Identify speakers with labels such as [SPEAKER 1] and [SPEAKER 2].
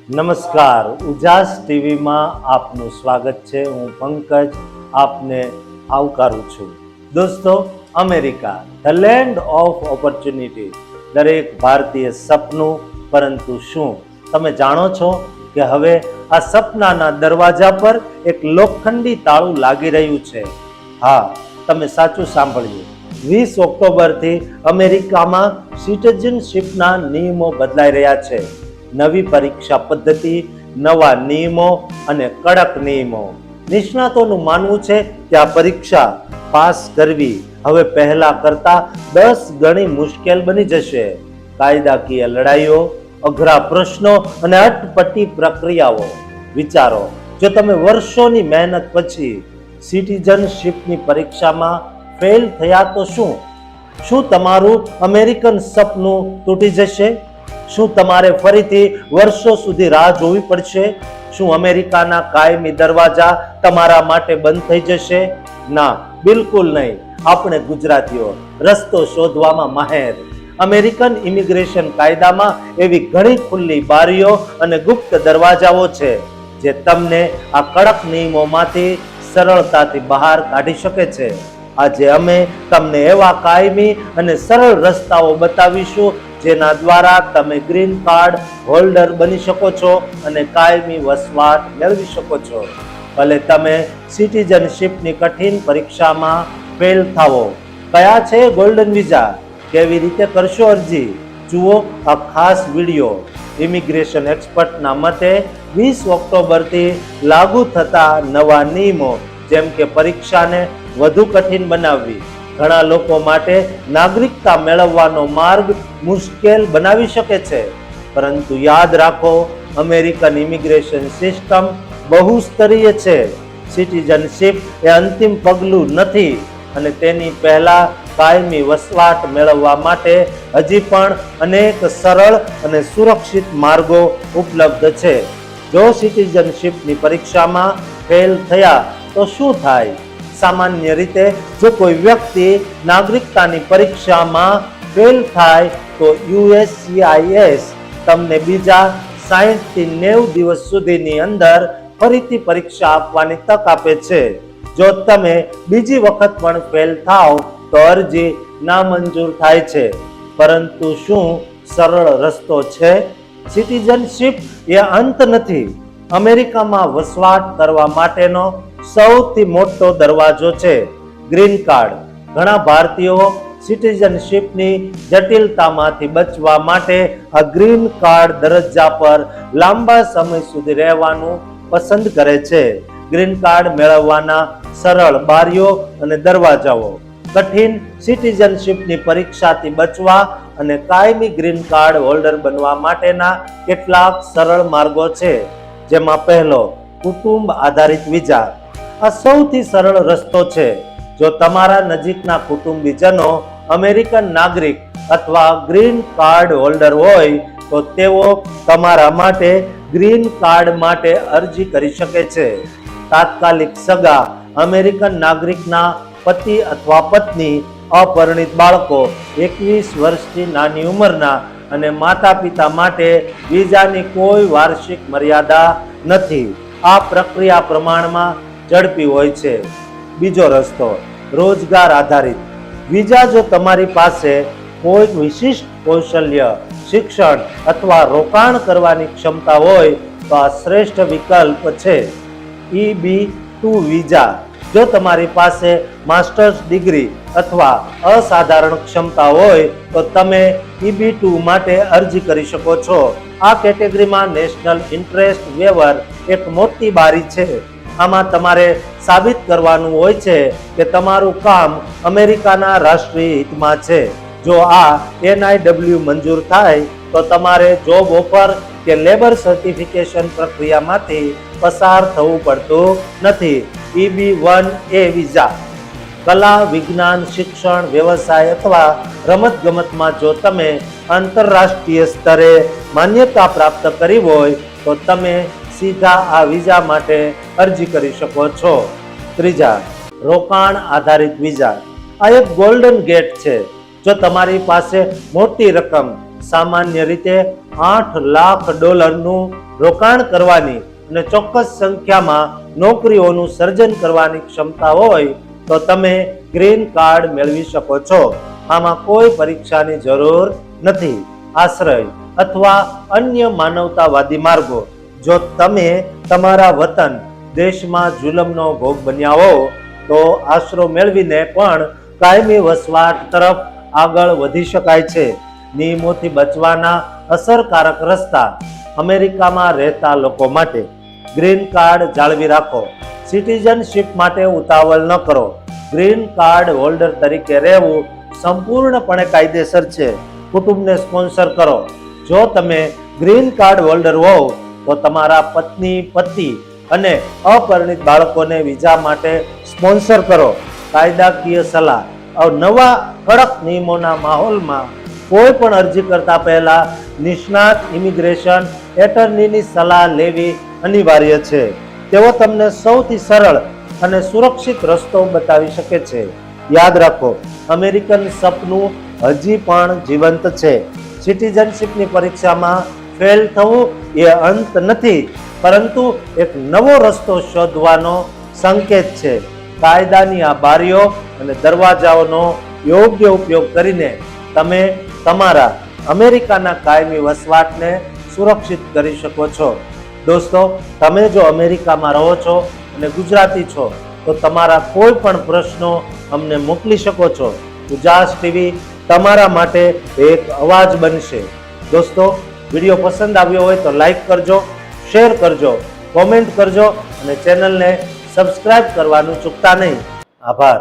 [SPEAKER 1] નમસ્કાર, ઉજાસ ટીવીમાં આપનું સ્વાગત છે. હું પંકજ આપને આવકારું છું. દોસ્તો, America the land of opportunity, દરેક ભારતીય સપનું. પરંતુ શું તમે જાણો છો કે હવે આ સપનાના દરવાજા પર એક લોખંડી તાળું લાગી રહ્યું છે? હા, તમે સાચું સાંભળ્યું. 20 ઓક્ટોબરથી અમેરિકામાં સિટીઝનશીપના નિયમો બદલાઈ રહ્યા છે. નવી પરીક્ષા પદ્ધતિ, નવા નિયમો અને કડક નિયમો. નિષ્ણાતોનું માનવું છે કે આ પરીક્ષા પાસ કરવી હવે પહેલા કરતા 10 ગણી મુશ્કેલ બની જશે. કાયદાકીય લડાઈઓ, અઘરા પ્રશ્નો અને અટપટી પ્રક્રિયાઓ. વિચારો, જો તમે વર્ષોની મહેનત પછી સિટીઝનશીપની પરીક્ષામાં ફેલ થયા તો શું તમારું અમેરિકન સપનું તૂટી જશે? શું તમારે ફરીથી વર્ષો સુધી રાહ જોવી પડશે? શું અમેરિકાના કાયમી દરવાજા તમારા માટે બંધ થઈ જશે? ના, બિલકુલ નહીં. આપણે ગુજરાતીઓ રસ્તો શોધવામાં માહેર. અમેરિકન ઇમિગ્રેશન કાયદામાં એવી ઘણી ખુલ્લી બારીઓ અને ગુપ્ત દરવાજાઓ છે જે તમને આ કડક નિયમોમાંથી સરળતાથી બહાર કાઢી શકે છે. આજે અમે તમને એવા કાયમી અને સરળ રસ્તાઓ બતાવીશું જેના દ્વારા તમે ગ્રીન કાર્ડ હોલ્ડર બની શકો છો અને કાયમી વસવાટ મેળવી શકો છો. ભલે તમે સિટીઝનશીપની કઠિન પરીક્ષામાં ફેલ થાઓ. કયા છે ગોલ્ડન વિઝા? કેવી રીતે કરશો અરજી? જુઓ આ ખાસ વિડીયો. ઇમિગ્રેશન એક્સપર્ટના મતે 20 ઓક્ટોબરથી લાગુ થતા નવા નિયમો, જેમ કે પરીક્ષાને વધુ કઠિન બનાવવી, ઘણા લોકો માટે નાગરિકતા મેળવવાનો માર્ગ મુશ્કેલ બનાવી શકે છે. પરંતુ યાદ રાખો, અમેરિકન ઇમિગ્રેશન સિસ્ટમ બહુસ્તરીય છે. સિટીઝનશીપ એ અંતિમ પગલું નથી અને તેની પહેલા કાયમી વસવાટ મેળવવા માટે હજી પણ અનેક સરળ અને સુરક્ષિત માર્ગો ઉપલબ્ધ છે. જો સિટીઝનશીપની પરીક્ષામાં ફેલ થયા તો શું થાય? સામાન્ય રીતે જો કોઈ વ્યક્તિ નાગરિકતાની પરીક્ષામાં ફેલ થાય તો USCIS તમને બીજા 60 થી 90 દિવસ સુધીની અંદર ફરીથી પરીક્ષા આપવાની તક આપે છે. જો તમે બીજી વખત પણ ફેલ થાવ તો અરજી નામંજૂર થાય છે. પરંતુ શું સરળ રસ્તો છે? સિટીઝનશીપ એ અંત નથી. અમેરિકામાં વસવાટ કરવા માટેનો સૌથી મોટો દરવાજો છે ગ્રીન કાર્ડ. ઘણા ભારતીયો સિટીઝનશીપની જટિલતામાંથી બચવા માટે આ ગ્રીન કાર્ડ દરજ્જા પર લાંબા સમય સુધી રહેવાનું પસંદ કરે છે. ગ્રીન કાર્ડ મેળવવાના સરળ બારીઓ અને દરવાજાઓ. કઠિન સિટીઝનશીપની પરીક્ષાથી બચવા અને કાયમી ગ્રીન કાર્ડ હોલ્ડર બનવા માટેના કેટલાક સરળ માર્ગો છે. જેમાં પહેલો, કુટુંબ આધારિત વિઝા. આ સૌથી સરળ રસ્તો છે. જો તમારા નજીકના કુટુંબીજનો અમેરિકન નાગરિક અથવા ગ્રીન કાર્ડ હોલ્ડર હોય તો તેઓ તમારા માટે ગ્રીન કાર્ડ માટે અરજી કરી શકે છે. તાત્કાલિક સગા, અમેરિકન નાગરિકના પતિ અથવા પત્ની, અપરિણિત બાળકો, 21 વર્ષથી નાની ઉંમરના અને માતા પિતા માટે વિઝાની કોઈ વાર્ષિક મર્યાદા નથી. આ પ્રક્રિયા પ્રમાણમાં ઝડપી હોય છે. બીજો રસ્તો, રોજગાર આધારિત વિઝા. જો તમારી પાસે કોઈ વિશિષ્ટ કૌશલ્ય, શિક્ષણ અથવા રોકાણ કરવાની ક્ષમતા હોય તો આ શ્રેષ્ઠ વિકલ્પ છે. EB-2 visa. જો તમારી પાસે માસ્ટર્સ ડિગ્રી અથવા અસાધારણ ક્ષમતા હોય તો તમે EB-2 માટે અરજી કરી શકો છો. આ કેટેગરીમાં નેશનલ ઇન્ટરેસ્ટ વેવર એક મોટી બારી છે. આમાં તમારે સાબિત કરવાનું હોય છે કે તમારું કામ અમેરિકાના રાષ્ટ્રીય હિતમાં છે. જો આ NIW મંજૂર થાય તો તમારે જોબ ઓફર કે લેબર સર્ટિફિકેશન પ્રક્રિયામાંથી પસાર થવું પડતું નથી. EB-1A visa. કલા, વિજ્ઞાન, શિક્ષણ, વ્યવસાય અથવા રમતગમતમાં જો તમે આંતરરાષ્ટ્રીય સ્તરે માન્યતા પ્રાપ્ત કરી હોય તો તમે સીધા આ વિઝા માટે અરજી કરી શકો છો. ત્રીજા, રોકાણ આધારિત વિઝા. આ એક ગોલ્ડન ગેટ છે. જો તમારી પાસે મોટી રકમ, સામાન્ય રીતે $8 લાખ રોકાણ કરવાની અને ચોક્કસ સંખ્યામાં નોકરીઓનું સર્જન કરવાની ક્ષમતા હોય તો તમે ગ્રીન કાર્ડ મેળવી શકો છો. આમાં કોઈ પરીક્ષાની જરૂર નથી. આશ્રય અથવા અન્ય માનવતાવાદી માર્ગો. જો તમે તમારા વતન દેશમાં જુલમનો ભોગ બન્યા હો તો આશરો મેળવીને પણ કાયમી વસવાટ તરફ આગળ વધી શકાય છે. નિયમોથી બચવાના અસરકારક રસ્તા. અમેરિકામાં રહેતા લોકો માટે ગ્રીન કાર્ડ જાળવી રાખો. સિટીઝનશીપ માટે ઉતાવળ ન કરો. ગ્રીન કાર્ડ હોલ્ડર તરીકે રહેવું સંપૂર્ણપણે કાયદેસર છે. કુટુંબને સ્પોન્સર કરો. જો તમે ગ્રીન કાર્ડ હોલ્ડર હોવ તો તમારા પત્ની, પતિ અને અપરિણિત બાળકોને વિઝા માટે સ્પોન્સર કરો. કાયદાકીય સલાહ. નવા કડક નિયમોના માહોલમાં કોઈ પણ અરજી કરતા પહેલા નિષ્ણાત ઇમિગ્રેશન એટર્નીની સલાહ લેવી અનિવાર્ય છે. તેઓ તમને સૌથી સરળ અને સુરક્ષિત રસ્તો બતાવી શકે છે. યાદ રાખો, અમેરિકન સપનું હજી પણ જીવંત છે. સિટીઝનશીપની પરીક્ષામાં ફેલ થવું એ અંત નથી, પરંતુ એક નવો રસ્તો શોધવાનો સંકેત છે. કાયદાની આ બારીઓ અને દરવાજાઓનો યોગ્ય ઉપયોગ કરીને તમે તમારા અમેરિકાના કાયમી વસવાટને સુરક્ષિત કરી શકો છો. દોસ્તો, તમે જો અમેરિકામાં રહો છો અને ગુજરાતી છો તો તમારા કોઈ પણ પ્રશ્નો અમને મોકલી શકો છો. ઉજાસ ટીવી તમારા માટે એક અવાજ બનશે. દોસ્તો, વિડીયો પસંદ આવ્યો હોય તો લાઈક કરજો, શેર કરજો, કોમેન્ટ કરજો અને ચેનલને સબસ્ક્રાઇબ કરવાનું ચૂકતા નહીં. આભાર.